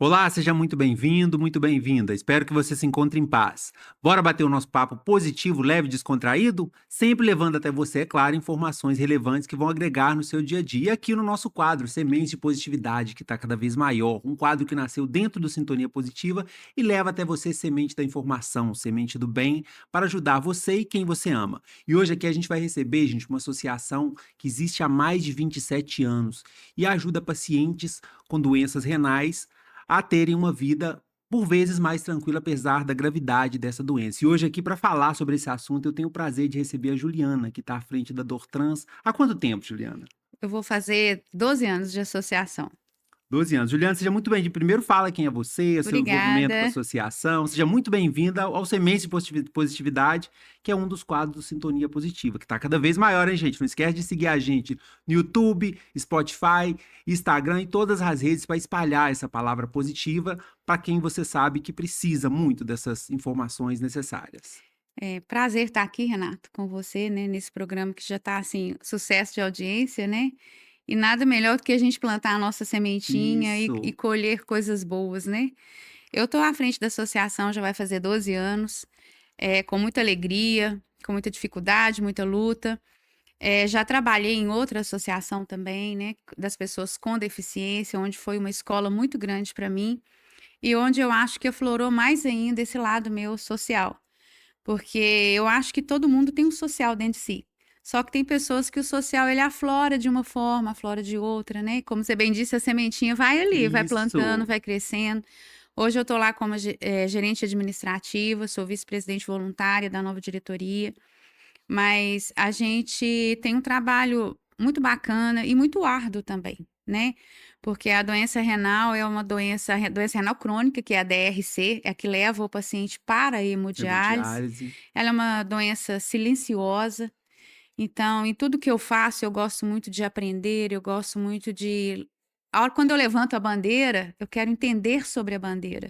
Olá, seja muito bem-vindo, muito bem-vinda. Espero que você se encontre em paz. Bora bater o nosso papo positivo, leve e descontraído? Sempre levando até você, é claro, informações relevantes que vão agregar no seu dia a dia. E aqui no nosso quadro, Sementes de Positividade, que está cada vez maior. Um quadro que nasceu dentro do Sintonia Positiva e leva até você semente da informação, semente do bem, para ajudar você e quem você ama. E hoje aqui a gente vai receber, gente, uma associação que existe há mais de 27 anos e ajuda pacientes com doenças renais a terem uma vida por vezes mais tranquila, apesar da gravidade dessa doença. E hoje aqui para falar sobre esse assunto, eu tenho o prazer de receber a Juliana, que está à frente da Dortrans. Há quanto tempo, Juliana? Eu vou fazer 12 anos de associação. 12 anos. Juliana, seja muito bem-vinda. Primeiro fala quem é você, o seu envolvimento com a Obrigada. associação. Seja muito bem-vinda ao Sementes de Positividade, que é um dos quadros do Sintonia Positiva, que está cada vez maior, hein, gente? Não esquece de seguir a gente no YouTube, Spotify, Instagram e todas as redes para espalhar essa palavra positiva para quem você sabe que precisa muito dessas informações necessárias. É prazer estar aqui, Renato, com você, né, nesse programa que já está assim, sucesso de audiência, né? E nada melhor do que a gente plantar a nossa sementinha e Isso. colher coisas boas, né? Eu estou à frente da associação, já vai fazer 12 anos, com muita alegria, com muita dificuldade, muita luta. Já trabalhei em outra associação também, né, das pessoas com deficiência, onde foi uma escola muito grande para mim e onde eu acho que aflorou mais ainda esse lado meu social. Porque eu acho que todo mundo tem um social dentro de si. Só que tem pessoas que o social ele aflora de uma forma, aflora de outra, né? Como você bem disse, a sementinha vai ali, vai plantando, Isso. vai crescendo. Hoje eu estou lá como gerente administrativa, sou vice-presidente voluntária da nova diretoria, mas a gente tem um trabalho muito bacana e muito árduo também, né? Porque a doença renal é uma doença renal crônica, que é a DRC, é a que leva o paciente para a hemodiálise. Hemodiálise. Ela é uma doença silenciosa. Então, em tudo que eu faço, eu gosto muito de aprender, eu gosto muito de. Quando eu levanto a bandeira, eu quero entender sobre a bandeira.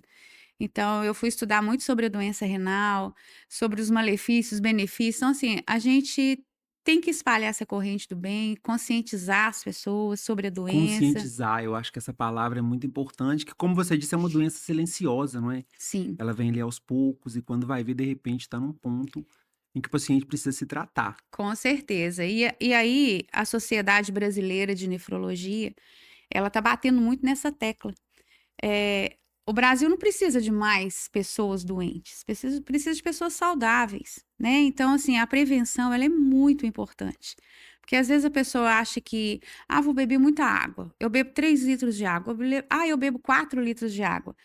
Então, eu fui estudar muito sobre a doença renal, sobre os malefícios, benefícios. Então, assim, a gente tem que espalhar essa corrente do bem, conscientizar as pessoas sobre a doença. Conscientizar, eu acho que essa palavra é muito importante, que como você disse, é uma doença silenciosa, não é? Sim, Ela vem ali aos poucos e quando vai ver, de repente, está num ponto em que o paciente precisa se tratar. com certeza. E aí, a Sociedade Brasileira de Nefrologia, ela está batendo muito nessa tecla. O Brasil não precisa de mais pessoas doentes, precisa de pessoas saudáveis, né? Então, assim, a prevenção, ela é muito importante. Porque às vezes a pessoa acha que, vou beber muita água. Eu bebo 3 litros de água. Eu bebo 4 litros de água.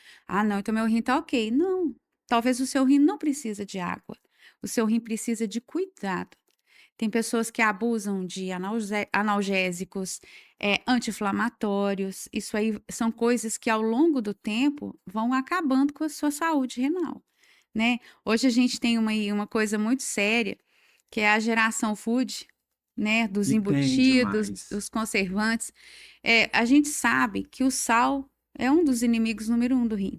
Não, então meu rim tá ok. Não, talvez o seu rim não precisa de água. O seu rim precisa de cuidado. Tem pessoas que abusam de analgésicos, anti-inflamatórios. Isso aí são coisas que, ao longo do tempo, vão acabando com a sua saúde renal, né. Hoje a gente tem uma coisa muito séria, que é a geração food, né, dos E tem demais. dos conservantes. A gente sabe que o sal é um dos inimigos número 1 do rim,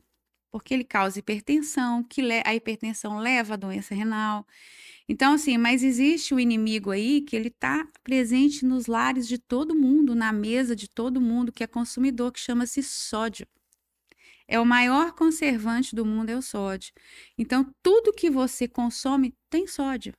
porque ele causa hipertensão, a hipertensão leva à doença renal. Então, assim, mas existe o inimigo aí que ele está presente nos lares de todo mundo, na mesa de todo mundo que é consumidor, que chama-se sódio. É o maior conservante do mundo, é o sódio. Então, tudo que você consome tem sódio.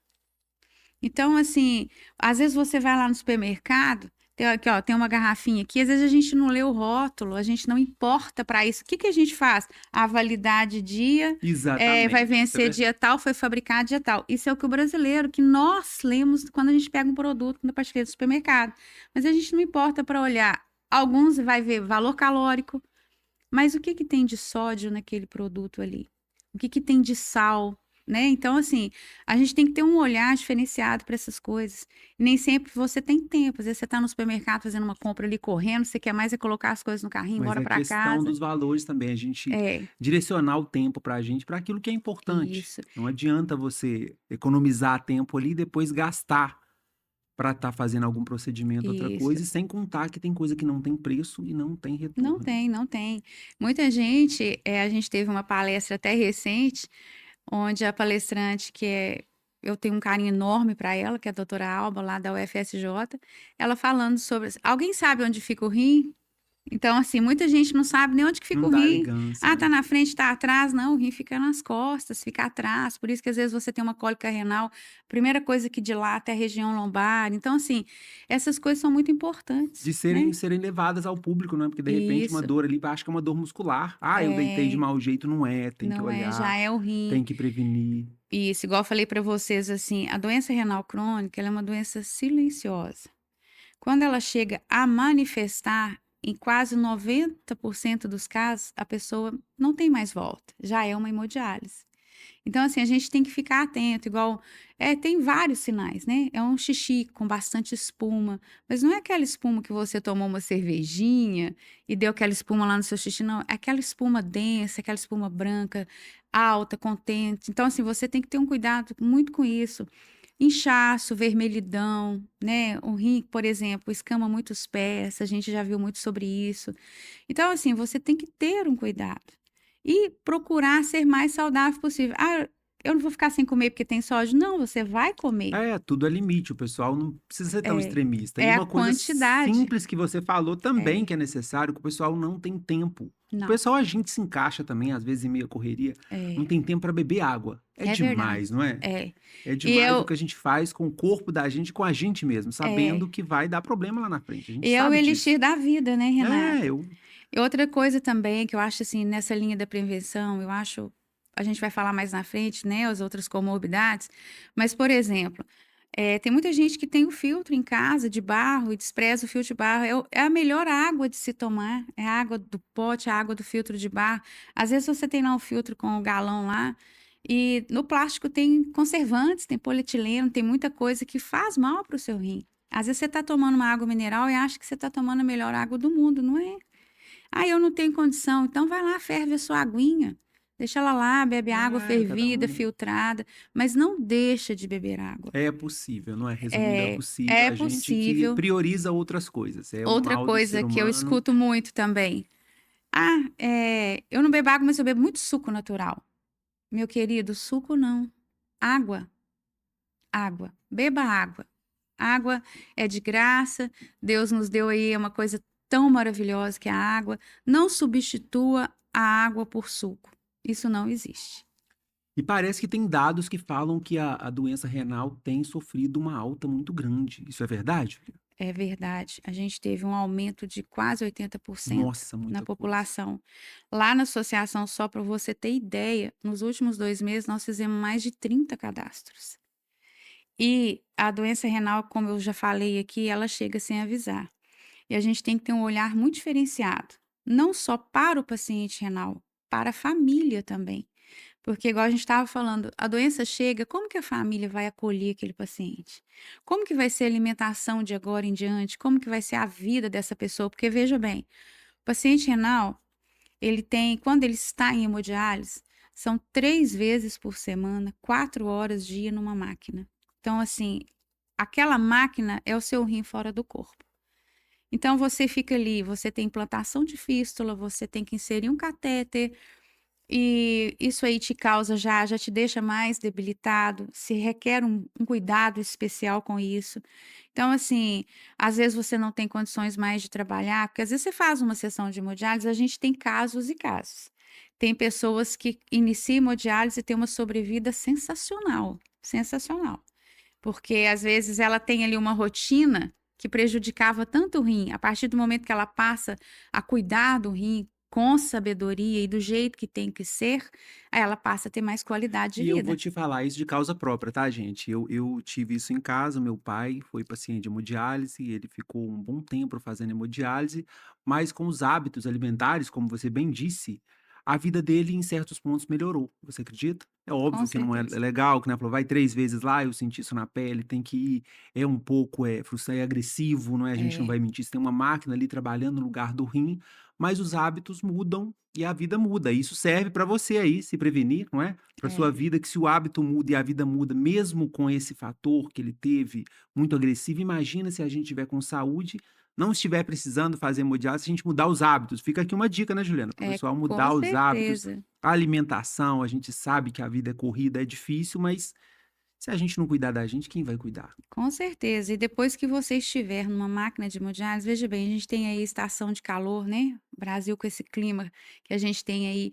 Então, assim, às vezes você vai lá no supermercado, tem aqui, ó, tem uma garrafinha aqui, às vezes a gente não lê o rótulo, a gente não importa para isso. O que que a gente faz? A validade dia, vai Exatamente, isso é vencer dia verdade. tal, foi fabricado dia tal. Isso é o que o brasileiro, que nós lemos quando a gente pega um produto na prateleira do supermercado. Mas a gente não importa para olhar. Alguns vai ver valor calórico, mas o que que tem de sódio naquele produto ali? O que que tem de sal, né? Então, assim, a gente tem que ter um olhar diferenciado para essas coisas. Nem sempre você tem tempo. Às vezes você está no supermercado fazendo uma compra ali correndo, você quer mais é colocar as coisas no carrinho e ir Mas embora é para questão casa. dos valores também, a gente É, direcionar o tempo para a gente, para aquilo que é importante. isso, Não adianta você economizar tempo ali e depois gastar para estar fazendo algum procedimento, outra isso. coisa, e sem contar que tem coisa que não tem preço e não tem Não retorno. tem, não tem. Muita gente, a gente teve uma palestra até recente, onde a palestrante, eu tenho um carinho enorme para ela, que é a doutora Alba, lá da UFSJ, ela falando sobre. Alguém sabe onde fica o rim? Então, assim, muita gente não sabe nem onde que fica Não o dá rim. elegância, Ah, tá né? na frente, tá atrás. Não, o rim fica nas costas, fica atrás. Por isso que às vezes você tem uma cólica renal, a primeira coisa que dilata é a região lombar. Então, assim, essas coisas são muito De importantes, serem né? serem levadas ao público, né, porque de repente uma Isso, dor ali, acha que é uma dor muscular. "Ah, eu deitei de é, mau jeito", não é, tem que não é, já olhar, é o rim. tem que prevenir. Isso, igual eu falei para vocês, assim, a doença renal crônica, ela é uma doença silenciosa. Quando ela chega a manifestar, em quase 90% dos casos, a pessoa não tem mais volta, já é uma hemodiálise. Então, assim, a gente tem que ficar atento, igual, tem vários sinais, né? É um xixi com bastante espuma, mas não é aquela espuma que você tomou uma cervejinha e deu aquela espuma lá no seu xixi, não. É aquela espuma densa, aquela espuma branca, alta, contente. Então, assim, você tem que ter um cuidado muito com isso. Inchaço, vermelhidão, né? O rim, por exemplo, escama muito os pés, a gente já viu muito sobre isso. Então, assim, você tem que ter um cuidado e procurar ser mais saudável possível. Ah, eu não vou ficar sem comer porque tem sódio. Não, você vai comer. É, tudo é limite, o pessoal não precisa ser tão É, extremista. E é a uma coisa quantidade. simples que você falou também É, que é necessário, que o pessoal não tem tempo. O não, pessoal, a gente se encaixa também, às vezes em meia correria, não é, tem tempo para beber água. É é verdade. demais, não é? É. É E demais o eu, que a gente faz com o corpo da gente, com a gente mesmo, é, sabendo que vai dar problema lá na frente. A gente e é o sabe disso. elixir da vida, né, É, Renato? eu. E outra coisa também que eu acho assim, nessa linha da prevenção, eu acho, a gente vai falar mais na frente, né, as outras comorbidades, mas, por exemplo, tem muita gente que tem o filtro em casa de barro e despreza o filtro de barro. É a melhor água de se tomar, é a água do pote, a água do filtro de barro. Às vezes você tem lá um filtro com o galão lá, e no plástico tem conservantes, tem polietileno, tem muita coisa que faz mal para o seu rim. Às vezes você está tomando uma água mineral e acha que você está tomando a melhor água do mundo, não é? Ah, eu não tenho condição. Então vai lá, ferve a sua aguinha. Deixa ela lá, bebe água É, cada fervida, um. filtrada, mas não deixa de beber água. É possível, não é? Resumindo, é É, possível. é A gente que possível. prioriza outras coisas. É o Outra mal do coisa ser que eu humano. escuto muito também. Ah, eu não bebo água, mas eu bebo muito suco natural. Meu querido, suco não. Água, água. Beba água. Água é de graça. Deus nos deu aí uma coisa tão maravilhosa que é a água. Não substitua a água por suco. Isso não existe. E parece que tem dados que falam que a doença renal tem sofrido uma alta muito grande. Isso é verdade, Julia? É verdade. A gente teve um aumento de quase 80% Nossa, na muita coisa. população. Lá na associação, só para você ter ideia, nos últimos 2 meses nós fizemos mais de 30 cadastros. E a doença renal, como eu já falei aqui, ela chega sem avisar. E a gente tem que ter um olhar muito diferenciado, não só para o paciente renal, para a família também. Porque, igual a gente estava falando, a doença chega, como que a família vai acolher aquele paciente? Como que vai ser a alimentação de agora em diante? Como que vai ser a vida dessa pessoa? Porque, veja bem, o paciente renal, ele tem, quando ele está em hemodiálise, são 3 vezes por semana, 4 horas dia numa máquina. Então, assim, aquela máquina é o seu rim fora do corpo. Então, você fica ali, você tem implantação de fístula, você tem que inserir um catéter, e isso aí te causa já te deixa mais debilitado, se requer um cuidado especial com isso. Então, assim, às vezes você não tem condições mais de trabalhar, porque às vezes você faz uma sessão de hemodiálise, a gente tem casos e casos. Tem pessoas que iniciam hemodiálise e têm uma sobrevida sensacional, sensacional. Porque às vezes ela tem ali uma rotina que prejudicava tanto o rim, a partir do momento que ela passa a cuidar do rim com sabedoria e do jeito que tem que ser, aí ela passa a ter mais qualidade de E eu vou vida. te falar isso de causa própria, tá, gente? Eu tive isso em casa, meu pai foi paciente de hemodiálise, ele ficou um bom tempo fazendo hemodiálise, mas com os hábitos alimentares, como você bem disse, a vida dele em certos pontos melhorou. Você acredita? É Com óbvio que não é certeza. legal, que né, falou, vai 3 vezes lá, eu senti isso na pele, tem que ir, é um pouco frustrante, é agressivo, não é? A gente não É, vai mentir, você tem uma máquina ali trabalhando no lugar do rim, mas os hábitos mudam e a vida muda. Isso serve para você aí se prevenir, não é? Para sua é, vida, que se o hábito muda e a vida muda, mesmo com esse fator que ele teve muito agressivo, imagina se a gente tiver com saúde, não estiver precisando fazer hemodiálise, se a gente mudar os hábitos. Fica aqui uma dica, né, Juliana? Para o pessoal com mudar os hábitos, certeza. a alimentação, a gente sabe que a vida é corrida, é difícil, mas Se a gente não cuidar da gente, quem vai cuidar? Com certeza. E depois que você estiver numa máquina de hemodiálise, veja bem, a gente tem aí estação de calor, né? Brasil com esse clima que a gente tem aí.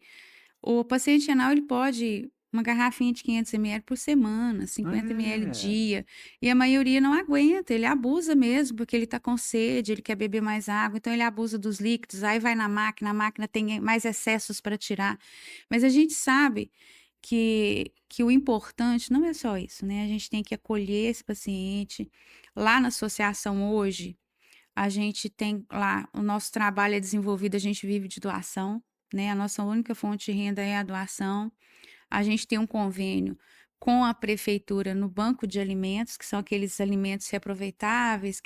O paciente renal, ele pode uma garrafinha de 500 ml por semana, 50 ml É, dia, e a maioria não aguenta, ele abusa mesmo, porque ele está com sede, ele quer beber mais água, então ele abusa dos líquidos, aí vai na máquina, a máquina tem mais excessos para tirar. Mas a gente sabe que o importante não é só isso, né? A gente tem que acolher esse paciente. Lá na associação hoje, a gente tem lá, o nosso trabalho é desenvolvido, a gente vive de doação, né? A nossa única fonte de renda é a doação. A gente tem um convênio com a prefeitura no banco de alimentos, que são aqueles alimentos reaproveitáveis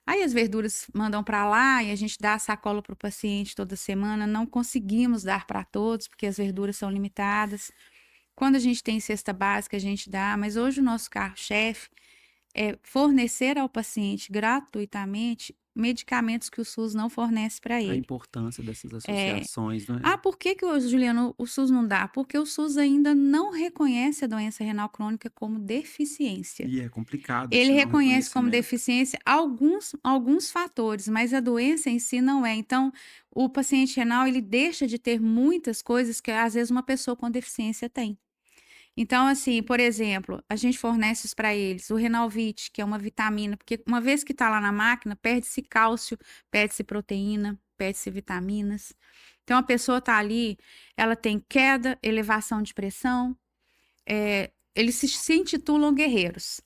aí as verduras mandam para lá e a gente dá a sacola para o paciente toda semana. Não conseguimos dar para todos, porque as verduras são limitadas. Quando a gente tem cesta básica, a gente dá, mas hoje o nosso carro-chefe é fornecer ao paciente gratuitamente medicamentos que o SUS não fornece para a ele. importância dessas É, associações, não é? ah, por que que o Juliano, o SUS não dá? Porque o SUS ainda não reconhece a doença renal crônica como deficiência. E é complicado Ele esse não reconhece como reconhecimento. deficiência alguns fatores, mas a doença em si não é. Então, o paciente renal, ele deixa de ter muitas coisas que às vezes uma pessoa com deficiência tem. Então, assim, por exemplo, a gente fornece isso para eles, o Renalvit, que é uma vitamina, porque uma vez que está lá na máquina, perde-se cálcio, perde-se proteína, perde-se vitaminas. Então, a pessoa está ali, ela tem queda, elevação de pressão, eles se intitulam guerreiros,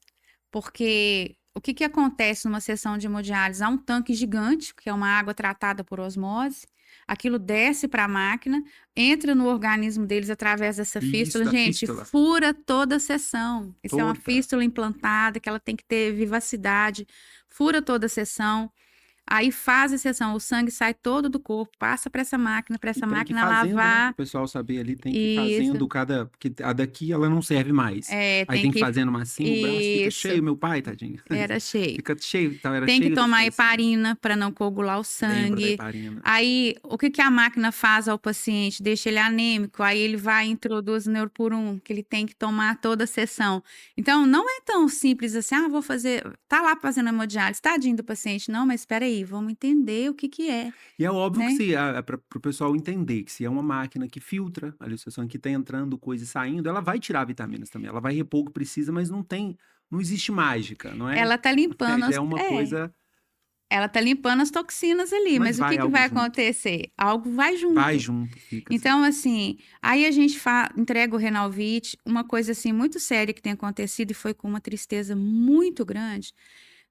porque o que que acontece numa sessão de hemodiálise? Há um tanque gigante, que é uma água tratada por osmose, aquilo desce para a máquina, entra no organismo deles através dessa Isso, fístula. da Gente, fístula fura toda a sessão. Isso é uma toda. fístula implantada, que ela tem que ter vivacidade, fura toda a sessão. Aí faz a sessão, o sangue sai todo do corpo, passa para E essa tem que ir máquina fazendo, né? Para o lavar. pessoal saber ali, tem que ir Isso, fazendo cada. Porque a daqui ela não serve mais. Aí tem tem que ir que. fazendo massinha, o braço fica Isso, cheio, meu pai, tadinho. era cheio. Fica cheio, então era Tem que cheio das tomar coisas. heparina para não coagular o Lembro da sangue. heparina. Aí, o que que a máquina faz ao paciente? Deixa ele anêmico, aí ele vai e introduz neuropurum, que ele tem que tomar toda a sessão. Então, não é tão simples assim, vou fazer, tá lá fazendo hemodiálise, tadinho do paciente. Não, mas espera aí, vamos entender o que que é, E é óbvio que né? se para o pessoal entender que se é uma máquina que filtra ali o sangue, que está entrando coisa e saindo, ela vai tirar vitaminas também. Ela vai repor o que precisa, mas não existe mágica, não é? Ela tá limpando Já é uma coisa, ela tá limpando as toxinas ali, mas mas o vai que que algo vai junto. acontecer? Algo vai Vai junto. junto, fica assim. Então, assim, aí a gente entrega o Renalvit, uma coisa assim muito séria que tem acontecido e foi com uma tristeza muito grande.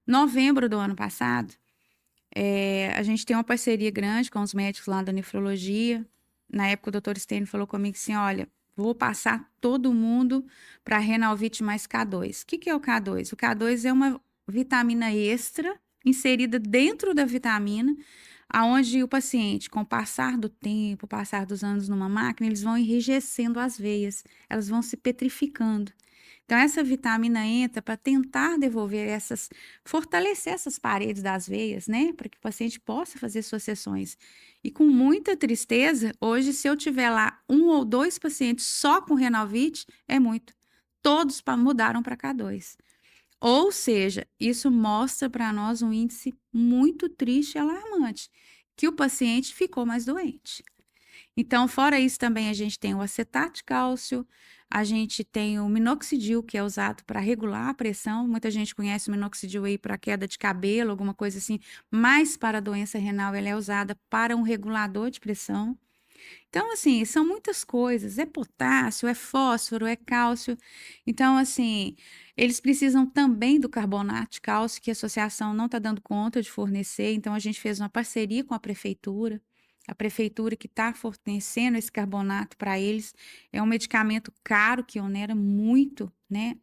Novembro do ano passado, a gente tem uma parceria grande com os médicos lá da nefrologia. Na época, o doutor Stênio falou comigo assim: olha, vou passar todo mundo para Renalvit mais K2. O que que é o K2? O K2 é uma vitamina extra inserida dentro da vitamina, aonde o paciente, com o passar do tempo, o passar dos anos numa máquina, eles vão enrijecendo as veias, elas vão se petrificando. Então, essa vitamina entra para tentar devolver fortalecer essas paredes das veias, né? Para que o paciente possa fazer suas sessões. E com muita tristeza, hoje, se eu tiver lá um ou dois pacientes só com Renalvit, é muito. Todos mudaram para K2. Ou seja, isso mostra para nós um índice muito triste e alarmante, que o paciente ficou mais doente. Então, fora isso, também a gente tem o acetato de cálcio, a gente tem o minoxidil, que é usado para regular a pressão. Muita gente conhece o minoxidil aí para queda de cabelo, alguma coisa assim, mas para a doença renal ele é usada para um regulador de pressão. Então, assim, são muitas coisas. É potássio, é fósforo, é cálcio. Então, assim, eles precisam também do carbonato de cálcio, que a associação não está dando conta de fornecer. Então, a gente fez uma parceria com a prefeitura. A prefeitura que está fornecendo esse carbonato para eles é um medicamento caro que onera muito, né?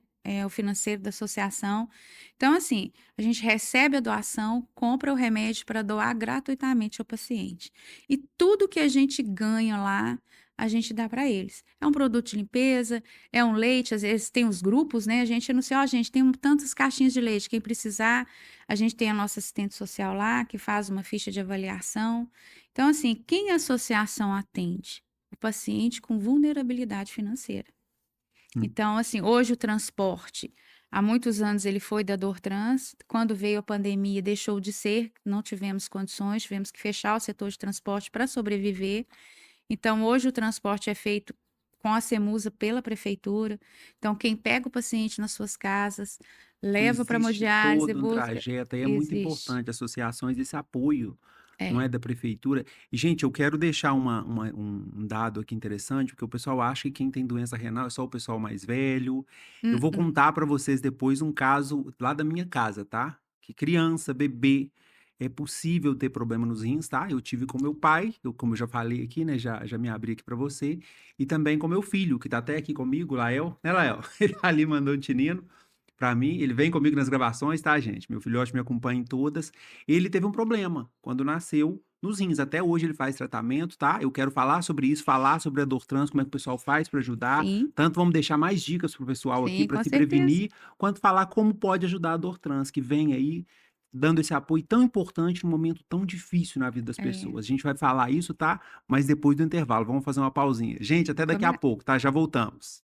O financeiro da associação. Então, assim, a gente recebe a doação, compra o remédio para doar gratuitamente ao paciente. E tudo que a gente ganha lá, a gente dá para eles. É um produto de limpeza, é um leite, às vezes tem os grupos, né? A gente anuncia, gente, tem tantas caixinhas de leite, quem precisar, a gente tem a nossa assistente social lá, que faz uma ficha de avaliação. Então, assim, quem a associação atende? O paciente com vulnerabilidade financeira. Então, assim, hoje o transporte, há muitos anos ele foi da Dortrans, quando veio a pandemia deixou de ser, não tivemos condições, tivemos que fechar o setor de transporte para sobreviver. Então, hoje o transporte é feito com a CEMUSA pela prefeitura. Então, quem pega o paciente nas suas casas, leva para Existe hemodiálise, todo um busca. trajeto, aí é muito Existe. importante, associações, esse apoio, não É. é, da prefeitura. E, gente, eu quero deixar um dado aqui interessante, porque o pessoal acha que quem tem doença renal é só o pessoal mais velho. Eu vou Uh-uh. contar para vocês depois um caso lá da minha casa, tá? Que criança, bebê, é possível ter problema nos rins, tá? Eu tive com meu pai, como eu já falei aqui, né? Já me abri aqui para você. E também com meu filho, que tá até aqui comigo, Lael. Né, Lael? Ele ali mandou um tinino para mim, ele vem comigo nas gravações, tá, gente? Meu filhote me acompanha em todas. Ele teve um problema quando nasceu nos rins. Até hoje ele faz tratamento, tá? Eu quero falar sobre isso, falar sobre a Dortrans, como é que o pessoal faz para ajudar. Sim, Tanto vamos deixar mais dicas pro pessoal aqui sim, para com se certeza. prevenir, quanto falar como pode ajudar a Dortrans, que vem aí dando esse apoio tão importante num momento tão difícil na vida das É, pessoas. A gente vai falar isso, tá? Mas depois do intervalo. Vamos fazer uma pausinha. Gente, até daqui a combinado. pouco, tá? Já voltamos.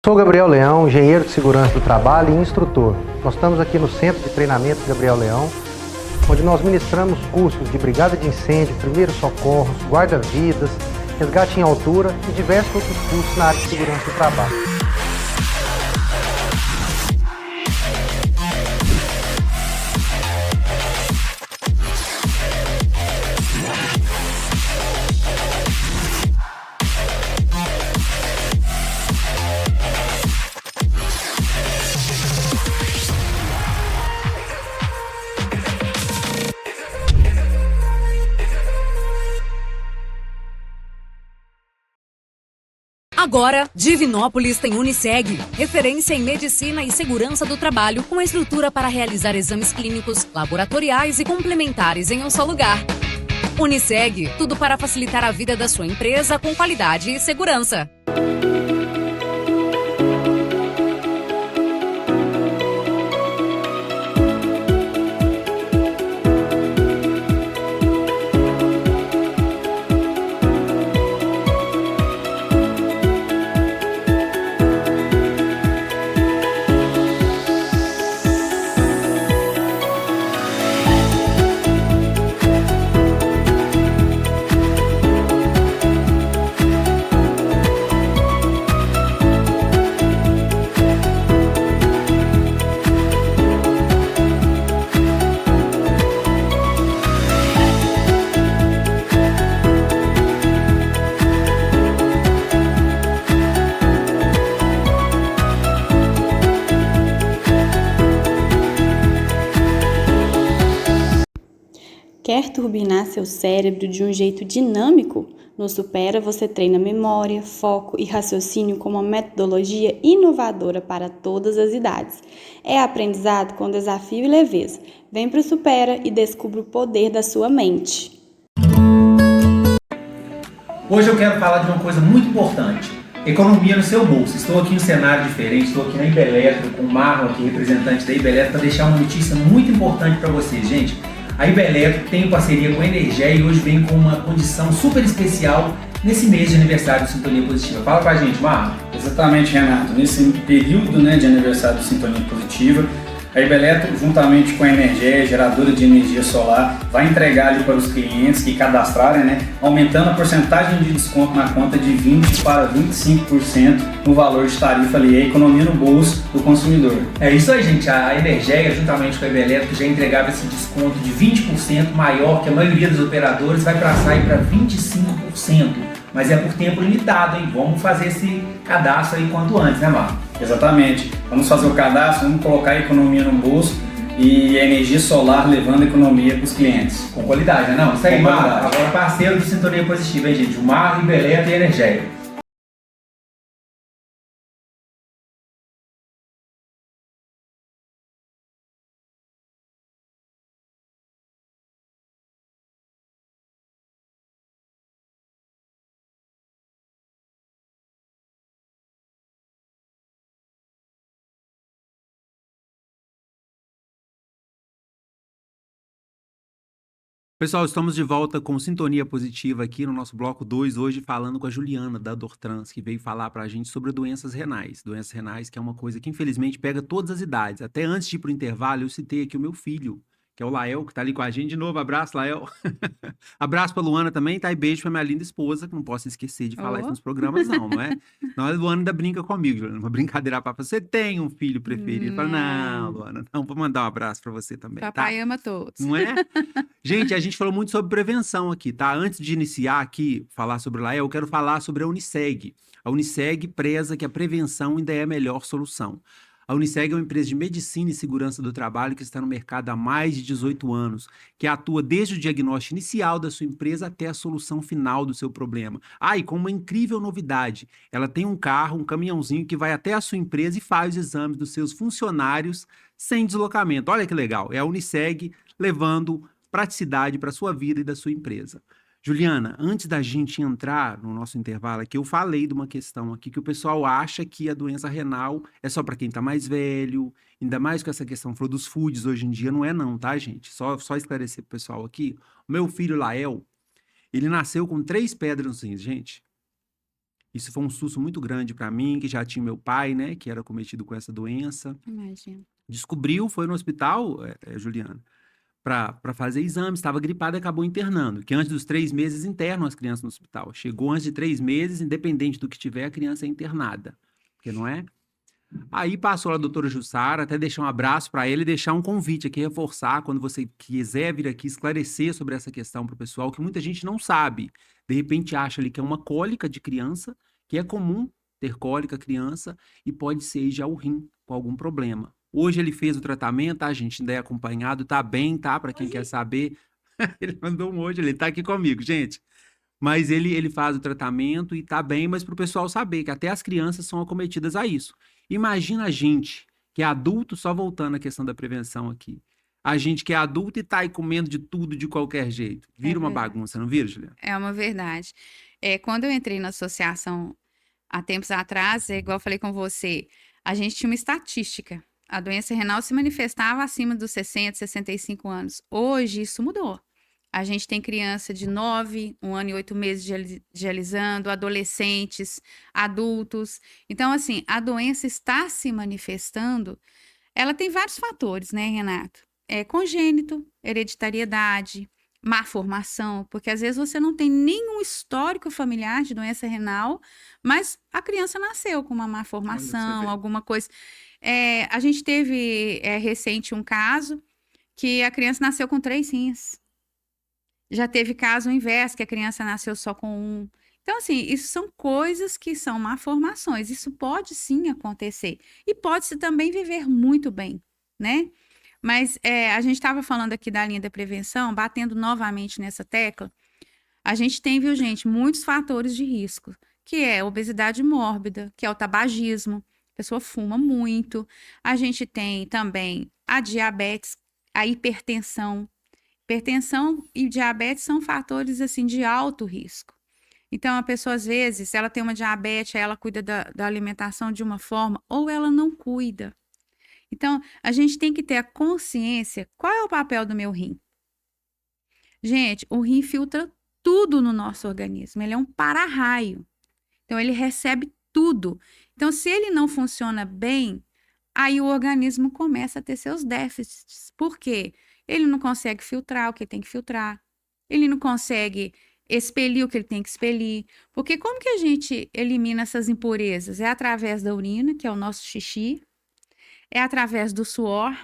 Sou Gabriel Leão, engenheiro de segurança do trabalho e instrutor. Nós estamos aqui no Centro de Treinamento Gabriel Leão, onde nós ministramos cursos de brigada de incêndio, primeiros socorros, guarda-vidas, resgate em altura e diversos outros cursos na área de segurança do trabalho. Agora, Divinópolis tem Uniseg, referência em medicina e segurança do trabalho, com estrutura para realizar exames clínicos, laboratoriais e complementares em um só lugar. Uniseg, tudo para facilitar a vida da sua empresa com qualidade e segurança. Quer turbinar seu cérebro de um jeito dinâmico? No Supera você treina memória, foco e raciocínio com uma metodologia inovadora para todas as idades. É aprendizado com desafio e leveza. Vem para o Supera e descubra o poder da sua mente. Hoje eu quero falar de uma coisa muito importante: economia no seu bolso. Estou aqui em um cenário diferente, estou aqui na Ibeletro, com o Marlon aqui, representante da Ibeletro, para deixar uma notícia muito importante para vocês, gente. A Ibeletro tem parceria com a Energéia e hoje vem com uma condição super especial nesse mês de aniversário do Sintonia Positiva. Fala pra gente, Marlon. Exatamente, Renato. Nesse período, de aniversário do Sintonia Positiva, a Ibeletro, juntamente com a Energéia, geradora de energia solar, vai entregar ali para os clientes que cadastrarem, aumentando a porcentagem de desconto na conta de 20% para 25% no valor de tarifa ali, a economia no bolso do consumidor. É isso aí, gente. A Energéia, juntamente com a Ibeletro, já entregava esse desconto de 20% maior que a maioria dos operadores, vai passar aí para 25%. Mas é por tempo limitado, hein? Vamos fazer esse cadastro aí quanto antes, né, Marlon? Exatamente. Vamos fazer o cadastro, vamos colocar a economia no bolso e a energia solar levando a economia para os clientes. Com qualidade, né? Não, isso aí, Com Marlon. qualidade. Agora parceiro do Sintonia Positiva, hein, gente? O Marlon, Ibeletro e Energéia. Pessoal, estamos de volta com Sintonia Positiva aqui no nosso bloco 2, hoje falando com a Juliana da Dortrans, que veio falar pra gente sobre doenças renais. Doenças renais que é uma coisa que infelizmente pega todas as idades. Até antes de ir pro intervalo, eu citei aqui o meu filho, que é o Lael, que tá ali com a gente de novo. Abraço, Lael. Abraço pra Luana também, tá? E beijo pra minha linda esposa, que não posso esquecer de falar isso nos programas não é? Não, a Luana ainda brinca comigo, Juliana, uma brincadeira pra você tem um filho preferido. Fala, não, Luana, não, vou mandar um abraço pra você também, tá? Papai ama todos. Não é? Gente, a gente falou muito sobre prevenção aqui, tá? Antes de iniciar aqui, falar sobre o Lael, eu quero falar sobre a Uniceg. A Uniceg preza que a prevenção ainda é a melhor solução. A Uniceg é uma empresa de medicina e segurança do trabalho que está no mercado há mais de 18 anos, que atua desde o diagnóstico inicial da sua empresa até a solução final do seu problema. Ah, e com uma incrível novidade, ela tem um carro, um caminhãozinho que vai até a sua empresa e faz os exames dos seus funcionários sem deslocamento. Olha que legal, é a Uniceg levando praticidade para a sua vida e da sua empresa. Juliana, antes da gente entrar no nosso intervalo aqui, eu falei de uma questão aqui que o pessoal acha que a doença renal é só para quem está mais velho, ainda mais com essa questão falou dos foods hoje em dia, não é não, tá, gente? Só esclarecer pro pessoal aqui. O meu filho Lael, ele nasceu com 3 pedras nos rins, gente. Isso foi um susto muito grande para mim, que já tinha meu pai, né, que era cometido com essa doença. Imagina. Descobriu, foi no hospital, Juliana, para fazer exame, estava gripado e acabou internando, que antes dos 3 meses internam as crianças no hospital. Chegou antes de 3 meses, independente do que tiver, a criança é internada, porque não é? Aí passou a doutora Jussara, até deixar um abraço para ele e deixar um convite aqui, reforçar, quando você quiser vir aqui esclarecer sobre essa questão para o pessoal, que muita gente não sabe. De repente acha ali que é uma cólica de criança, que é comum ter cólica criança, e pode ser já o rim com algum problema. Hoje ele fez o tratamento, tá, gente? Ainda é acompanhado, tá bem, tá? Para quem quer saber. Ele mandou um hoje, ele tá aqui comigo, gente. Mas ele faz o tratamento e tá bem, mas para o pessoal saber que até as crianças são acometidas a isso. Imagina a gente que é adulto, só voltando à questão da prevenção aqui. A gente que é adulto e tá aí comendo de tudo de qualquer jeito. Vira uma verdade. bagunça, não vira, Juliana? É uma verdade. Quando eu entrei na associação há tempos atrás, igual eu falei com você, a gente tinha uma estatística. A doença renal se manifestava acima dos 60, 65 anos. Hoje isso mudou. A gente tem criança de 9, 1 ano e 8 meses dialisando, adolescentes, adultos. Então, assim, a doença está se manifestando. Ela tem vários fatores, né, Renato? É congênito, hereditariedade, má formação, porque às vezes você não tem nenhum histórico familiar de doença renal, mas a criança nasceu com uma má formação, alguma coisa. A gente teve recente um caso que a criança nasceu com 3 rins. Já teve caso inverso, que a criança nasceu só com 1. Então, assim, isso são coisas que são malformações. Isso pode sim acontecer. E pode-se também viver muito bem, né? Mas a gente estava falando aqui da linha da prevenção, batendo novamente nessa tecla. A gente tem, viu, gente, muitos fatores de risco, que é a obesidade mórbida, que é o tabagismo, a pessoa fuma muito. A gente tem também a diabetes, a hipertensão. Hipertensão e diabetes são fatores, assim, de alto risco. Então, a pessoa, às vezes, ela tem uma diabetes, ela cuida da alimentação de uma forma, ou ela não cuida. Então, a gente tem que ter a consciência, qual é o papel do meu rim? Gente, o rim filtra tudo no nosso organismo, ele é um para-raio. Então, ele recebe tudo. Então, se ele não funciona bem, aí o organismo começa a ter seus déficits. Por quê? Ele não consegue filtrar o que ele tem que filtrar. Ele não consegue expelir o que ele tem que expelir. Porque como que a gente elimina essas impurezas? É através da urina, que é o nosso xixi. É através do suor.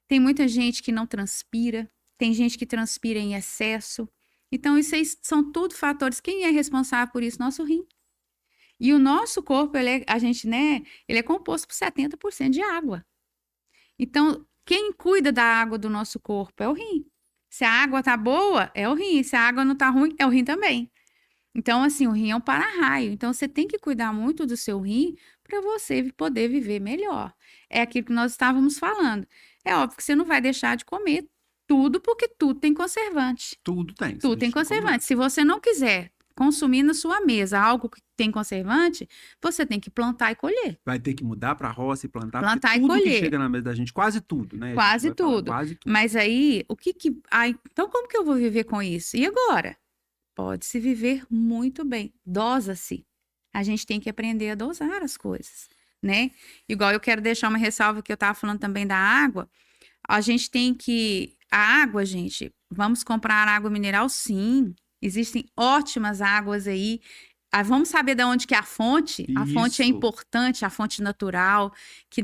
Tem muita gente que não transpira. Tem gente que transpira em excesso. Então, isso aí são tudo fatores. Quem é responsável por isso? Nosso rim. E o nosso corpo, ele é composto por 70% de água. Então, quem cuida da água do nosso corpo é o rim. Se a água tá boa, é o rim. Se a água não tá ruim, é o rim também. Então, assim, o rim é um para-raio. Então, você tem que cuidar muito do seu rim para você poder viver melhor. É aquilo que nós estávamos falando. É óbvio que você não vai deixar de comer tudo, porque tudo tem conservante. Tudo tem. Tudo tem conservante. Se você não quiser consumir na sua mesa algo que tem conservante, você tem que plantar e colher. Vai ter que mudar para a roça e plantar, Plantar porque e tudo que colher. chega na mesa da gente, quase tudo, né? A gente Quase vai falar tudo. quase tudo. Mas aí, então como que eu vou viver com isso? E agora? Pode-se viver muito bem. Dosa-se. A gente tem que aprender a dosar as coisas, né? Igual eu quero deixar uma ressalva que eu estava falando também da água. A gente tem que... A água, gente, vamos comprar água mineral, sim. Existem ótimas águas aí. Vamos saber de onde que é a fonte. A fonte é Isso. importante, a fonte natural, que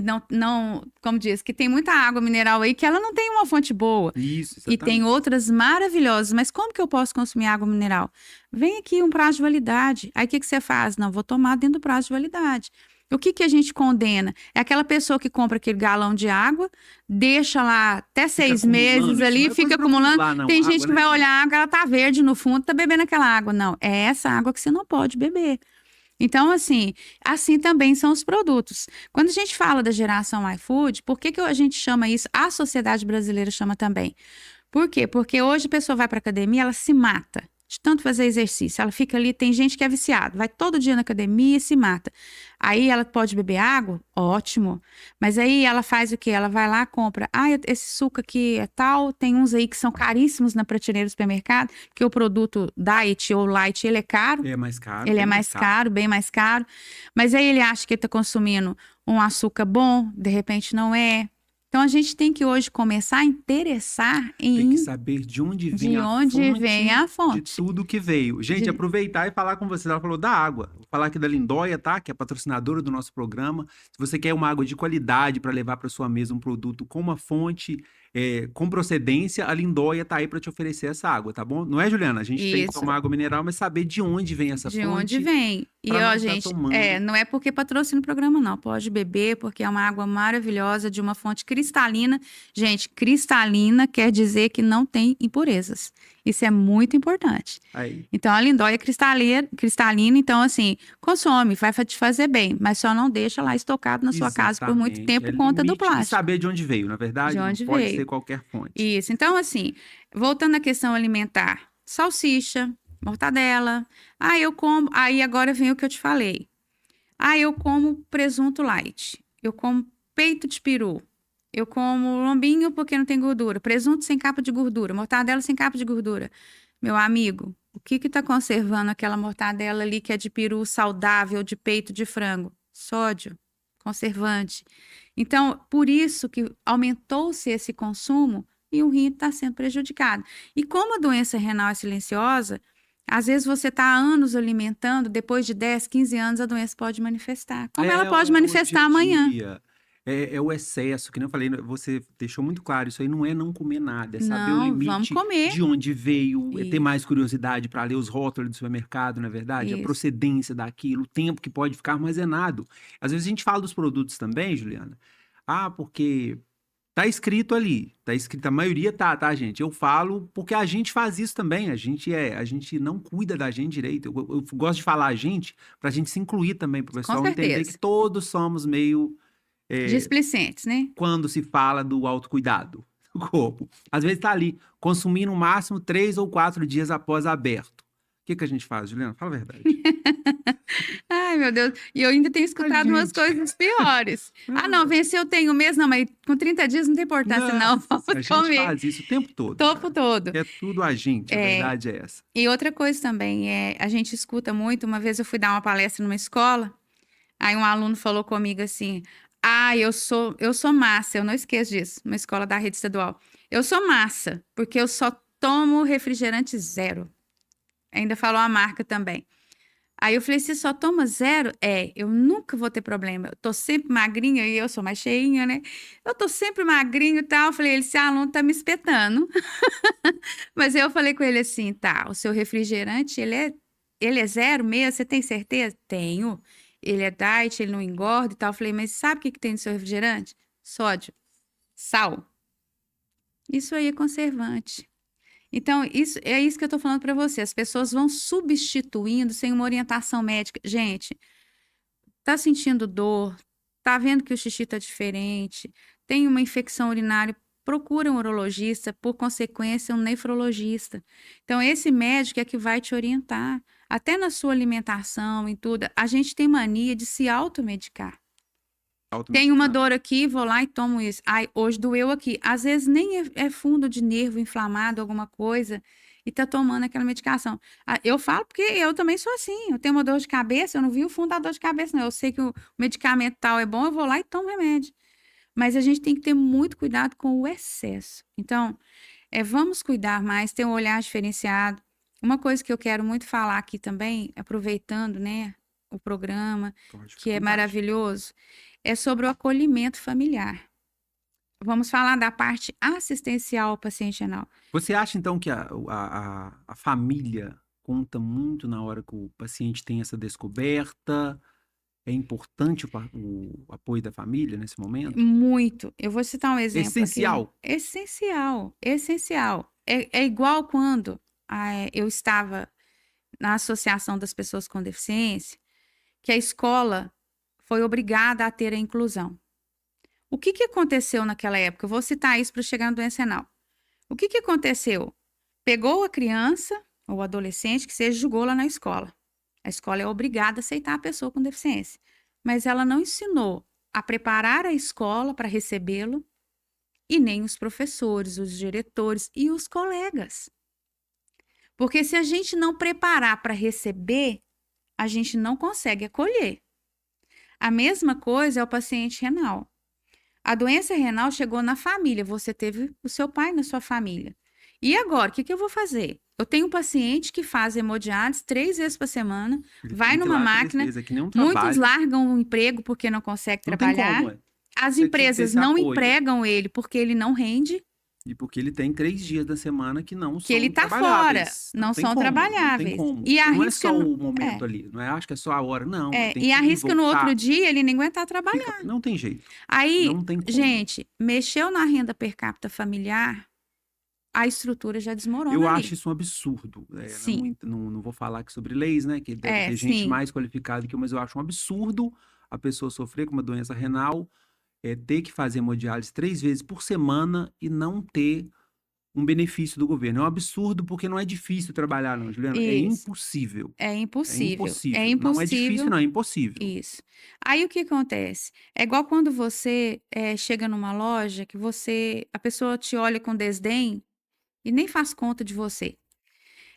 como diz, que tem muita água mineral aí que ela não tem uma fonte boa. Isso, E tem outras maravilhosas. Mas como que eu posso consumir água mineral? Vem aqui um prazo de validade. Aí o que você faz? Não, vou tomar dentro do prazo de validade. O que a gente condena? É aquela pessoa que compra aquele galão de água, deixa lá até 6 meses ali, fica acumulando. Tem gente que vai olhar a água, ela tá verde no fundo, tá bebendo aquela água. Não, é essa água que você não pode beber. Então, assim também são os produtos. Quando a gente fala da geração iFood, por que a gente chama isso? A sociedade brasileira chama também. Por quê? Porque hoje a pessoa vai para academia, ela se mata de tanto fazer exercício. Ela fica ali, tem gente que é viciada, vai todo dia na academia e se mata. Aí ela pode beber água? Ótimo. Mas aí ela faz o quê? Ela vai lá, compra. Esse suco aqui é tal, tem uns aí que são caríssimos na prateleira do supermercado, porque o produto diet ou light, ele é caro. É mais caro. Ele é mais caro, bem mais caro. Mas aí ele acha que está consumindo um açúcar bom, de repente não é. Então, a gente tem que hoje começar a interessar em... Tem que saber de onde vem a fonte. De tudo que veio. Gente, aproveitar e falar com vocês. Ela falou da água. Vou falar aqui da Lindóia, tá? Que é patrocinadora do nosso programa. Se você quer uma água de qualidade para levar para sua mesa um produto com uma fonte, com procedência, a Lindóia tá aí para te oferecer essa água, tá bom? Não é, Juliana? A gente tem que tomar água mineral, mas saber de onde vem essa fonte. De onde vem. E, gente, não é porque patrocina o programa, não. Pode beber, porque é uma água maravilhosa, de uma fonte cristalina. Gente, cristalina quer dizer que não tem impurezas. Isso é muito importante. Aí. Então, a Lindóia é cristalina, então, assim, consome, vai te fazer bem, mas só não deixa lá estocado na sua casa por muito tempo por conta do plástico. E saber de onde veio, na verdade, de onde não pode veio. ser qualquer fonte. Isso. Então, assim, voltando à questão alimentar, salsicha, mortadela. Eu como. Aí agora vem o que eu te falei. Eu como presunto light. Eu como peito de peru. Eu como lombinho porque não tem gordura. Presunto sem capa de gordura. Mortadela sem capa de gordura. Meu amigo, o que está conservando aquela mortadela ali que é de peru saudável, de peito de frango? Sódio, conservante. Então, por isso que aumentou-se esse consumo e o rim está sendo prejudicado. E como a doença renal é silenciosa, às vezes você está há anos alimentando, depois de 10, 15 anos a doença pode manifestar. Como ela pode manifestar amanhã. É o excesso, que nem eu falei, você deixou muito claro, isso aí não é não comer nada, é saber o limite vamos comer. de onde veio, Isso. ter mais curiosidade para ler os rótulos do supermercado, não é verdade? Isso. A procedência daquilo, o tempo que pode ficar armazenado. Às vezes a gente fala dos produtos também, Juliana, porque tá escrito ali, tá escrito, a maioria tá, gente? Eu falo porque a gente faz isso também, a gente não cuida da gente direito. Eu gosto de falar a gente, pra gente se incluir também, pro pessoal entender que todos somos meio... displicentes, né? Quando se fala do autocuidado do corpo. Às vezes tá ali, consumindo no máximo 3 ou 4 dias após aberto. O que a gente faz, Juliana? Fala a verdade. Ai, meu Deus. E eu ainda tenho escutado umas coisas piores. Não, venceu tem um mês, não, mas com 30 dias não tem importância, não. Vamos comer. A gente faz isso o tempo todo. Tempo todo. É tudo a gente, a verdade é essa. E outra coisa também, a gente escuta muito, uma vez eu fui dar uma palestra numa escola, aí um aluno falou comigo assim... eu sou massa, eu não esqueço disso, uma escola da rede estadual. Eu sou massa, porque eu só tomo refrigerante zero. Ainda falou a marca também. Aí eu falei, você só toma zero? Eu nunca vou ter problema. Eu tô sempre magrinha e eu sou mais cheinha, né? Eu tô sempre magrinho e tal. Eu falei, esse aluno tá me espetando. Mas eu falei com ele assim, o seu refrigerante, ele é zero mesmo? Você tem certeza? Tenho. Ele é diet, ele não engorda e tal. Eu falei, mas sabe o que tem no seu refrigerante? Sódio, sal. Isso aí é conservante. Então, é isso que eu tô falando para você. As pessoas vão substituindo sem uma orientação médica. Gente, tá sentindo dor, tá vendo que o xixi tá diferente, tem uma infecção urinária, procura um urologista, por consequência, um nefrologista. Então, esse médico é que vai te orientar. até na sua alimentação e tudo, a gente tem mania de se automedicar. Tem uma dor aqui, vou lá e tomo isso. Ai, hoje doeu aqui. Às vezes nem é fundo de nervo inflamado, alguma coisa, e tá tomando aquela medicação. Eu falo porque eu também sou assim. Eu tenho uma dor de cabeça, eu não vi o fundo da dor de cabeça, não. Eu sei que o medicamento tal é bom, eu vou lá e tomo remédio. Mas a gente tem que ter muito cuidado com o excesso. Então, vamos cuidar mais, ter um olhar diferenciado. Uma coisa que eu quero muito falar aqui também, aproveitando, né, o programa, que é maravilhoso, é sobre o acolhimento familiar. Vamos falar da parte assistencial ao paciente renal. Você acha, então, que a família conta muito na hora que o paciente tem essa descoberta? É importante o apoio da família nesse momento? Muito. Eu vou citar um exemplo Essencial. aqui. Essencial. Essencial. É igual quando eu estava na Associação das Pessoas com Deficiência, que a escola foi obrigada a ter a inclusão. O que aconteceu naquela época? Eu vou citar isso para chegar na doença renal. O que aconteceu? Pegou a criança ou adolescente que seja, jogou lá na escola. A escola é obrigada a aceitar a pessoa com deficiência. Mas ela não ensinou a preparar a escola para recebê-lo e nem os professores, os diretores e os colegas. Porque se a gente não preparar para receber, a gente não consegue acolher. A mesma coisa é o paciente renal. A doença renal chegou na família, você teve o seu pai na sua família. E agora, o que eu vou fazer? Eu tenho um paciente que faz hemodiálise 3 vezes por semana, vai numa máquina, muitos largam o emprego porque não conseguem trabalhar. As empresas não empregam ele porque ele não rende. E porque ele tem 3 dias da semana que não que ele tá fora, não são trabalháveis. E não é só o momento ali, não é? Acho que é só a hora, não. E arrisca no outro dia ele nem aguentar trabalhar. Não tem jeito. Aí, gente, mexeu na renda per capita familiar, a estrutura já desmorona. Eu acho isso um absurdo. Sim. Não vou falar aqui sobre leis, né? Que deve ter gente mais qualificada que eu, mas eu acho um absurdo a pessoa sofrer com uma doença renal, ter que fazer hemodiálise 3 vezes por semana e não ter um benefício do governo. É um absurdo porque não é difícil trabalhar, não, Juliana. Isso. É impossível. É impossível. Não é difícil, não, é impossível. Isso. Aí o que acontece? É igual quando você chega numa loja que a pessoa te olha com desdém e nem faz conta de você.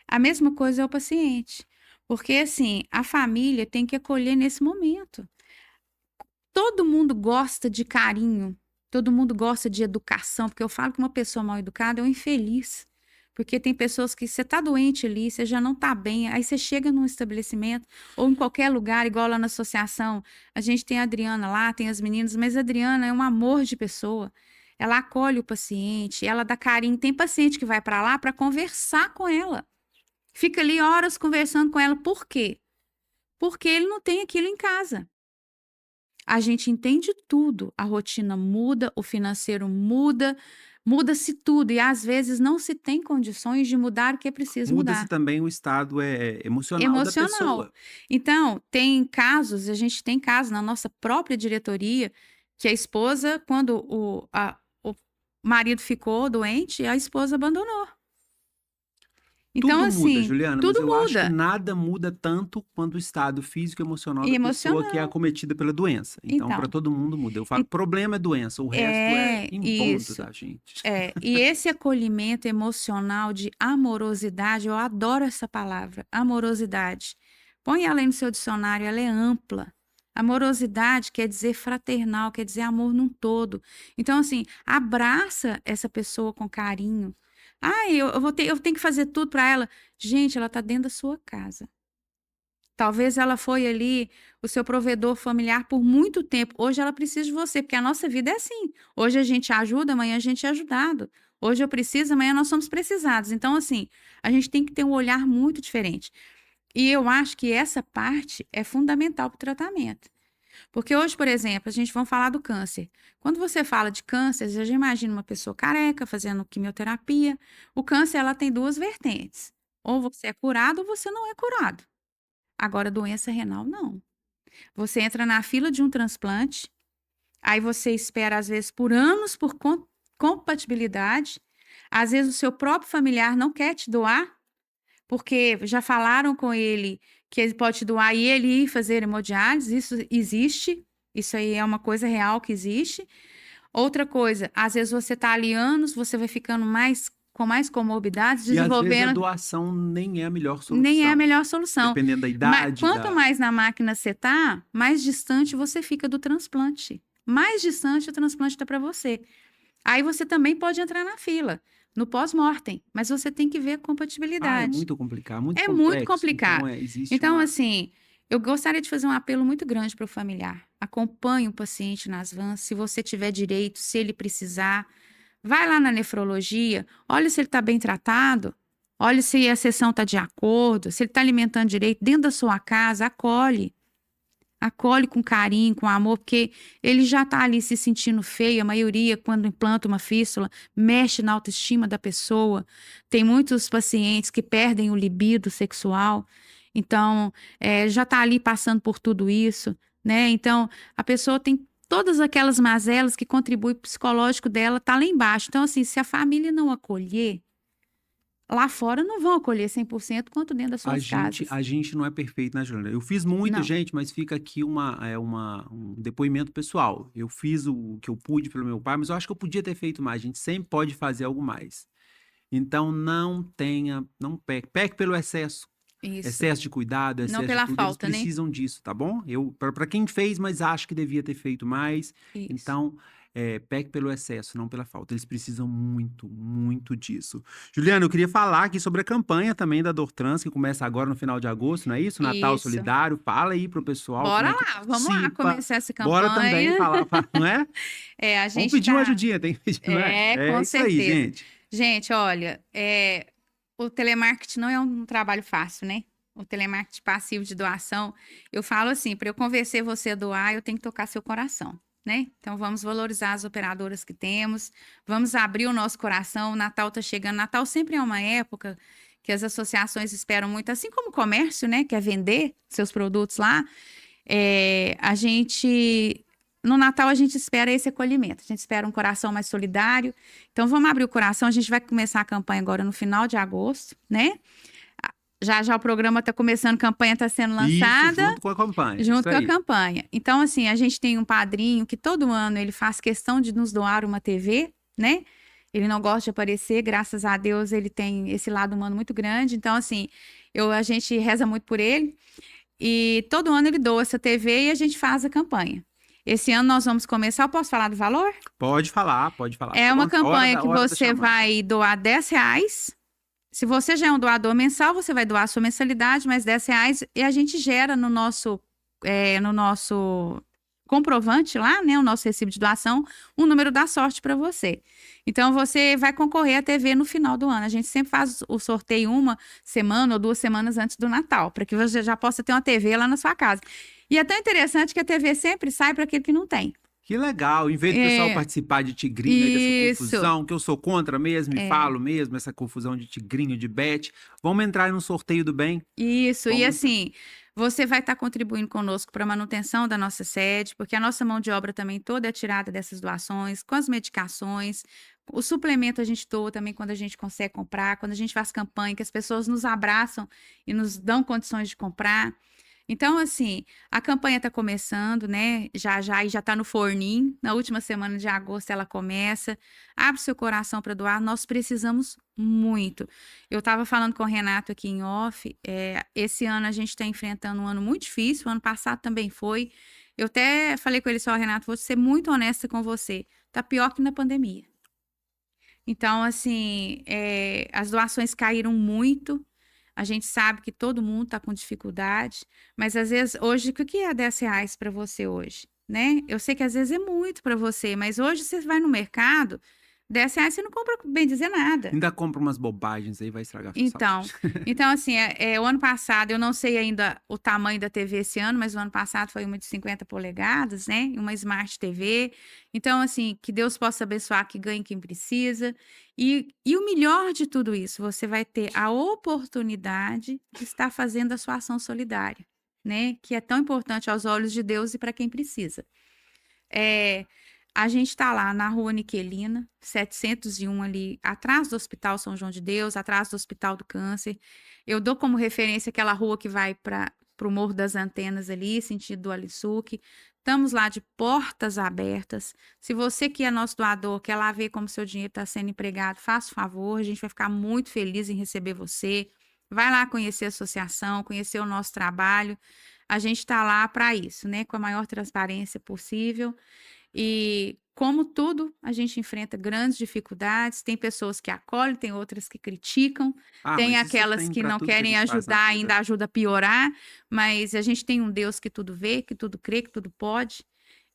A mesma coisa é o paciente. Porque, assim, a família tem que acolher nesse momento. Todo mundo gosta de carinho, todo mundo gosta de educação, porque eu falo que uma pessoa mal educada é um infeliz. Porque tem pessoas que você tá doente ali, você já não tá bem, aí você chega num estabelecimento ou em qualquer lugar, igual lá na associação, a gente tem a Adriana lá, tem as meninas, mas a Adriana é um amor de pessoa. Ela acolhe o paciente, ela dá carinho. Tem paciente que vai para lá para conversar com ela. Fica ali horas conversando com ela. Por quê? Porque ele não tem aquilo em casa. A gente entende tudo. A rotina muda, o financeiro muda, muda-se tudo. E às vezes não se tem condições de mudar o que é preciso mudar. Muda-se também o estado emocional da pessoa. Então, tem casos, a gente tem casos na nossa própria diretoria, que a esposa, quando o marido ficou doente, a esposa abandonou. Então, tudo assim, muda, Juliana, tudo mas eu muda. acho que nada muda tanto quanto o estado físico e emocional da pessoa que é acometida pela doença. Então, para todo mundo muda. Eu falo, o problema é doença, o resto é imposto da gente. E esse acolhimento emocional de amorosidade, eu adoro essa palavra, amorosidade. Põe ela aí no seu dicionário, ela é ampla. Amorosidade quer dizer fraternal, quer dizer amor num todo. Então, assim, abraça essa pessoa com carinho. Eu tenho que fazer tudo para ela. Gente, ela está dentro da sua casa. Talvez ela foi ali o seu provedor familiar por muito tempo. Hoje ela precisa de você, porque a nossa vida é assim. Hoje a gente ajuda, amanhã a gente é ajudado. Hoje eu preciso, amanhã nós somos precisados. Então, assim, a gente tem que ter um olhar muito diferente. E eu acho que essa parte é fundamental para o tratamento. Porque hoje, por exemplo, a gente vai falar do câncer. Quando você fala de câncer, você já imagina uma pessoa careca fazendo quimioterapia. O câncer, ela tem 2 vertentes. Ou você é curado ou você não é curado. Agora, doença renal, não. Você entra na fila de um transplante, aí você espera, às vezes, por anos por compatibilidade. Às vezes, o seu próprio familiar não quer te doar, porque já falaram com ele que ele pode doar e ele ir fazer hemodiálise, isso existe, isso aí é uma coisa real que existe. Outra coisa, às vezes você tá ali anos, você vai ficando com mais comorbidades, E às vezes a desenvolvendo, doação nem é a melhor solução. nem é a melhor solução. Dependendo da Mas idade. quanto mais na máquina você tá, mais distante você fica do transplante. Mais distante o transplante está para você. Aí você também pode entrar na fila, no pós-mortem, mas você tem que ver a É compatibilidade. muito complicado, muito É complexo. muito complicado. Então, existe Então, uma... assim, eu gostaria de fazer um apelo muito grande para o familiar. Acompanhe o paciente nas vans, se você tiver direito, se ele precisar. Vai lá na nefrologia, olha se ele está bem tratado, olha se a sessão está de acordo, se ele está alimentando direito dentro da sua casa, acolhe. Acolhe com carinho, com amor, porque ele já está ali se sentindo feio. A maioria, quando implanta uma fístula, mexe na autoestima da pessoa. Tem muitos pacientes que perdem o libido sexual. Então, já está ali passando por tudo isso, né? Então, a pessoa tem todas aquelas mazelas que contribuem para o psicológico dela, tá lá embaixo. Então, assim, se a família não acolher, lá fora não vão acolher 100% quanto dentro das suas casas. A gente não é perfeito, né, Juliana? Eu fiz muito, Não. gente, mas fica aqui um depoimento pessoal. Eu fiz o que eu pude pelo meu pai, mas eu acho que eu podia ter feito mais. A gente sempre pode fazer algo mais. Então, não peque pelo excesso. Isso. Excesso de cuidado, excesso Não pela de tudo. falta, Eles né? precisam disso, tá bom? Para quem fez, mas acho que devia ter feito mais. Isso. Então, peque pelo excesso, não pela falta. Eles precisam muito, muito disso. Juliana, eu queria falar aqui sobre a campanha também da Dor Trans, que começa agora no final de agosto, não é isso? Natal Isso. Solidário. Fala aí pro pessoal. Bora como é que lá, vamos lá participa. começar essa campanha. Bora também falar, não é? A Vamos gente pedir uma tá... ajudinha, tem que pedir, não é? com isso aí, certeza. gente. Gente, olha, o telemarketing não é um trabalho fácil, né? O telemarketing passivo de doação, eu falo assim, para eu convencer você a doar, eu tenho que tocar seu coração, né? Então, vamos valorizar as operadoras que temos, vamos abrir o nosso coração, o Natal tá chegando. Natal sempre é uma época que as associações esperam muito, assim como o comércio, né? Quer vender seus produtos lá. No Natal, a gente espera esse acolhimento, a gente espera um coração mais solidário. Então, vamos abrir o coração, a gente vai começar a campanha agora no final de agosto, né? Já o programa está começando, a campanha está sendo lançada. Isso, junto com a campanha. Junto isso com a aí. campanha. Então, assim, a gente tem um padrinho que todo ano ele faz questão de nos doar uma TV, né? Ele não gosta de aparecer, graças a Deus ele tem esse lado humano muito grande. Então, assim, a gente reza muito por ele. E todo ano ele doa essa TV e a gente faz a campanha. Esse ano nós vamos começar, eu posso falar do valor? Pode falar, pode falar. É uma Pronto, campanha que hora da você chamada. vai doar R$10. Se você já é um doador mensal, você vai doar a sua mensalidade, mais R$10, e a gente gera no nosso comprovante lá, né, o nosso recibo de doação, um número da sorte para você. Então, você vai concorrer à TV no final do ano. A gente sempre faz o sorteio 1 semana ou 2 semanas antes do Natal, para que você já possa ter uma TV lá na sua casa. E é tão interessante que a TV sempre sai para aquele que não tem. Que legal, em vez do pessoal participar de tigrinho aí dessa Isso. confusão, que eu sou contra mesmo e falo mesmo, essa confusão de tigrinho, de bet, vamos entrar no sorteio do bem. Isso, e Vamos- assim, você vai estar contribuindo conosco para a manutenção da nossa sede, porque a nossa mão de obra também toda é tirada dessas doações, com as medicações, o suplemento a gente doa também quando a gente consegue comprar, quando a gente faz campanha, que as pessoas nos abraçam e nos dão condições de comprar. Então, assim, a campanha está começando, né? Já está no forninho. Na última semana de agosto ela começa. Abre seu coração para doar. Nós precisamos muito. Eu estava falando com o Renato aqui em off. Esse ano a gente está enfrentando um ano muito difícil. O ano passado também foi. Eu até falei com ele só, Renato, vou ser muito honesta com você. Tá pior que na pandemia. Então, assim, as doações caíram muito. A gente sabe que todo mundo está com dificuldade, mas às vezes, hoje, o que é R$10 para você hoje, né? Eu sei que às vezes é muito para você, mas hoje você vai no mercado, R$10 você não compra, bem dizer, nada. Ainda compra umas bobagens aí, vai estragar a sua Então, saúde. assim, o ano passado, eu não sei ainda o tamanho da TV esse ano, mas o ano passado foi uma de 50 polegadas, né? Uma Smart TV. Então, assim, que Deus possa abençoar, que ganhe quem precisa. E o melhor de tudo isso, você vai ter a oportunidade de estar fazendo a sua ação solidária, né? Que é tão importante aos olhos de Deus e para quem precisa. A gente está lá na Rua Niquelina, 701 ali, atrás do Hospital São João de Deus, atrás do Hospital do Câncer. Eu dou como referência aquela rua que vai para o Morro das Antenas ali, sentido do Alicuk. Estamos lá de portas abertas. Se você que é nosso doador, quer lá ver como seu dinheiro está sendo empregado, faça o favor, a gente vai ficar muito feliz em receber você. Vai lá conhecer a associação, conhecer o nosso trabalho. A gente está lá para isso, né? Com a maior transparência possível. E como tudo, a gente enfrenta grandes dificuldades. Tem pessoas que acolhem, tem outras que criticam, tem Mas isso aquelas tem que pra não tudo que a querem gente faz na ajudar, vida. ainda ajuda a piorar. Mas a gente tem um Deus que tudo vê, que tudo crê, que tudo pode.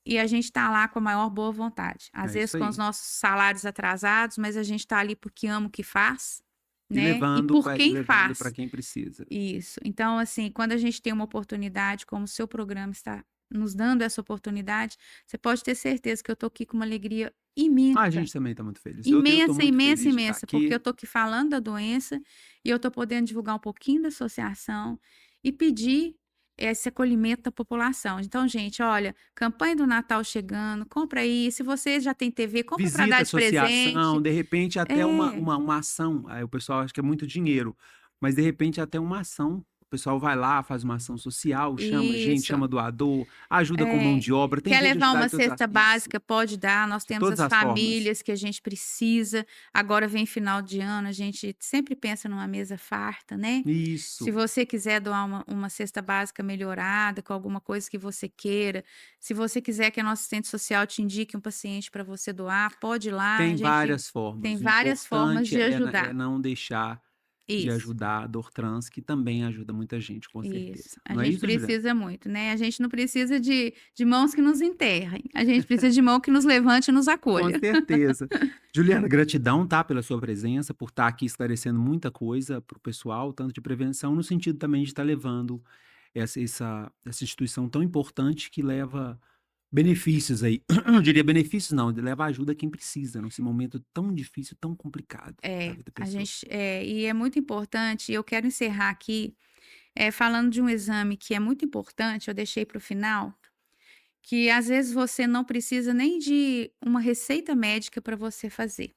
E a gente está lá com a maior boa vontade. Às vezes isso com aí. os nossos salários atrasados, mas a gente está ali porque ama o que faz, E né? E levando por quem faz. para quem precisa. Isso. Então, assim, quando a gente tem uma oportunidade, como o seu programa está nos dando essa oportunidade, você pode ter certeza que eu tô aqui com uma alegria imensa. A gente também está muito feliz. Eu tô Imensa, muito imensa, feliz de estar imensa, aqui. porque eu tô aqui falando da doença e eu tô podendo divulgar um pouquinho da associação e pedir esse acolhimento da população. Então, gente, olha, campanha do Natal chegando, compra aí. Se você já tem TV, compra para Visita dar a de presente. associação, de repente até É. uma ação. Aí o pessoal acha que é muito dinheiro, mas de repente até uma ação. O pessoal vai lá, faz uma ação social, chama gente, Isso. chama doador, ajuda com mão É. de obra. Tem Quer jeito de levar ajudar uma de todas cesta as- básica? Pode dar. Nós temos todas as as formas. famílias que a gente precisa. Agora vem final de ano, a gente sempre pensa numa mesa farta, né? Isso. Se você quiser doar uma cesta básica melhorada, com alguma coisa que você queira, se você quiser que a nossa assistente social te indique um paciente para você doar, pode ir lá. Tem a gente várias formas. tem O várias formas de importante ajudar. é não deixar de Isso. ajudar a Dor Trans, que também ajuda muita gente, com certeza. Isso. A Não é gente isso, Juliana? precisa muito, né? A gente não precisa de mãos que nos enterrem. A gente precisa de mão que nos levante e nos Com acolha. certeza. Juliana, gratidão, tá, pela sua presença, por estar aqui esclarecendo muita coisa para o pessoal, tanto de prevenção, no sentido também de estar levando essa instituição tão importante que leva benefícios aí. Eu diria benefícios não, leva ajuda a quem precisa, nesse momento tão difícil, tão complicado da vida da A pessoa. gente, e é muito importante, eu quero encerrar aqui falando de um exame que é muito importante, eu deixei para o final, que às vezes você não precisa nem de uma receita médica para você fazer.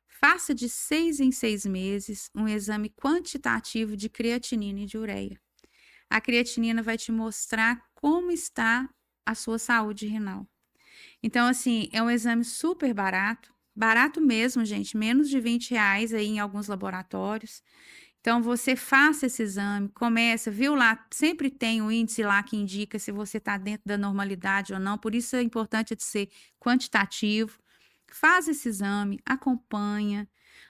Faça de 6 em 6 meses um exame quantitativo de creatinina e de ureia. A creatinina vai te mostrar como está a sua saúde renal. Então, assim, é um exame super barato, barato mesmo, gente, menos de R$20 aí em alguns laboratórios. Então, você faça esse exame, começa, viu lá, sempre tem um índice lá que indica se você está dentro da normalidade ou não, por isso é importante de ser quantitativo. Faz esse exame, acompanha,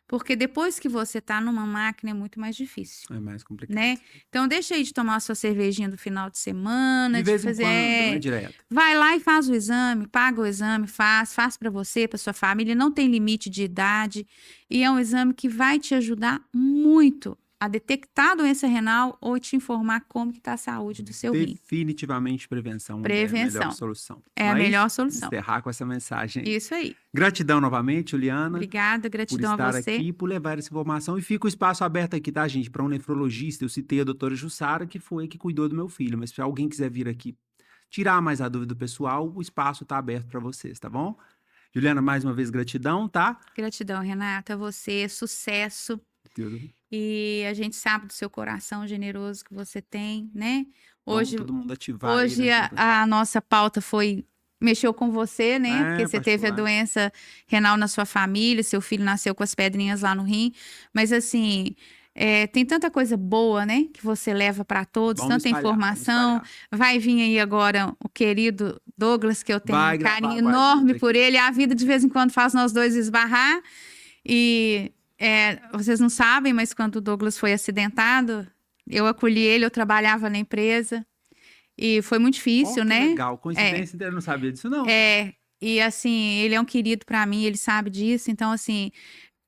porque depois que você está numa máquina é muito mais difícil, É mais complicado. né? Então, deixa aí de tomar a sua cervejinha do final de semana, De vez em fazer... quando, não é direto. Vai lá e faz o exame, paga o exame, faz para você, para sua família, não tem limite de idade, e é um exame que vai te ajudar muito a detectar a doença renal ou te informar como que está a saúde do seu rim. Definitivamente prevenção é a Prevenção. melhor solução. É Não a melhor isso? solução. Encerrar com essa mensagem aí. Isso aí. Gratidão novamente, Juliana. Obrigada, Por gratidão estar a você. aqui, por levar essa informação. E fica o espaço aberto aqui, tá, gente? Para um nefrologista. Eu citei a doutora Jussara, que foi a que cuidou do meu filho. Mas se alguém quiser vir aqui tirar mais a dúvida do pessoal, o espaço tá aberto para vocês, tá bom? Juliana, mais uma vez, gratidão, tá? Gratidão, Renata, a você, sucesso. Tudo. E a gente sabe do seu coração generoso que você tem, né? Vamos Hoje, todo mundo ativar aí, hoje né? a nossa pauta mexeu com você, né? É, Porque você teve a particular. doença renal na sua família, seu filho nasceu com as pedrinhas lá no rim. Mas assim, tem tanta coisa boa, né? Que você leva para todos, Vamos tanta espalhar, vamos informação. espalhar. Vai vir aí agora o querido Douglas, que eu tenho Vai um gravar carinho com a enorme gente por aqui. ele. A vida de vez em quando faz nós dois esbarrar. E vocês não sabem, mas quando o Douglas foi acidentado, eu acolhi ele, eu trabalhava na empresa. E foi muito Ó, difícil, que né? legal. Coincidência, eu não sabia disso, não. E assim, ele é um querido para mim, ele sabe disso. Então, assim,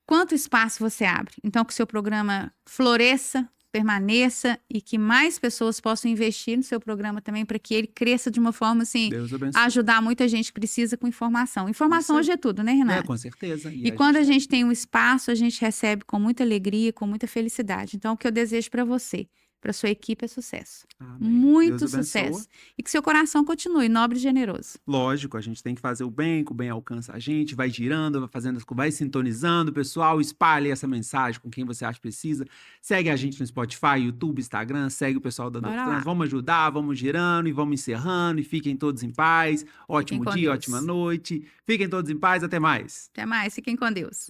quanto espaço você abre? Então, que o seu programa floresça, permaneça e que mais pessoas possam investir no seu programa também para que ele cresça de uma forma, assim, Deus abençoe. ajudar muita gente que precisa com informação. Informação Isso aí. hoje é tudo, né, Renata? Com certeza. E quando a gente tem um espaço, a gente recebe com muita alegria, com muita felicidade. Então, o que eu desejo para você? para sua equipe é sucesso. Amém. Muito Deus abençoa. sucesso. E que seu coração continue nobre e generoso. Lógico, a gente tem que fazer o bem, que o bem alcança a gente, vai girando, vai fazendo as coisas, vai sintonizando, pessoal, espalhe essa mensagem com quem você acha que precisa. Segue a gente no Spotify, YouTube, Instagram, segue o pessoal da Bora Doutrans, lá. vamos ajudar, vamos girando e vamos encerrando e fiquem todos em paz. Ótimo com dia, Deus. ótima noite. Fiquem todos em paz, até mais. Até mais, fiquem com Deus.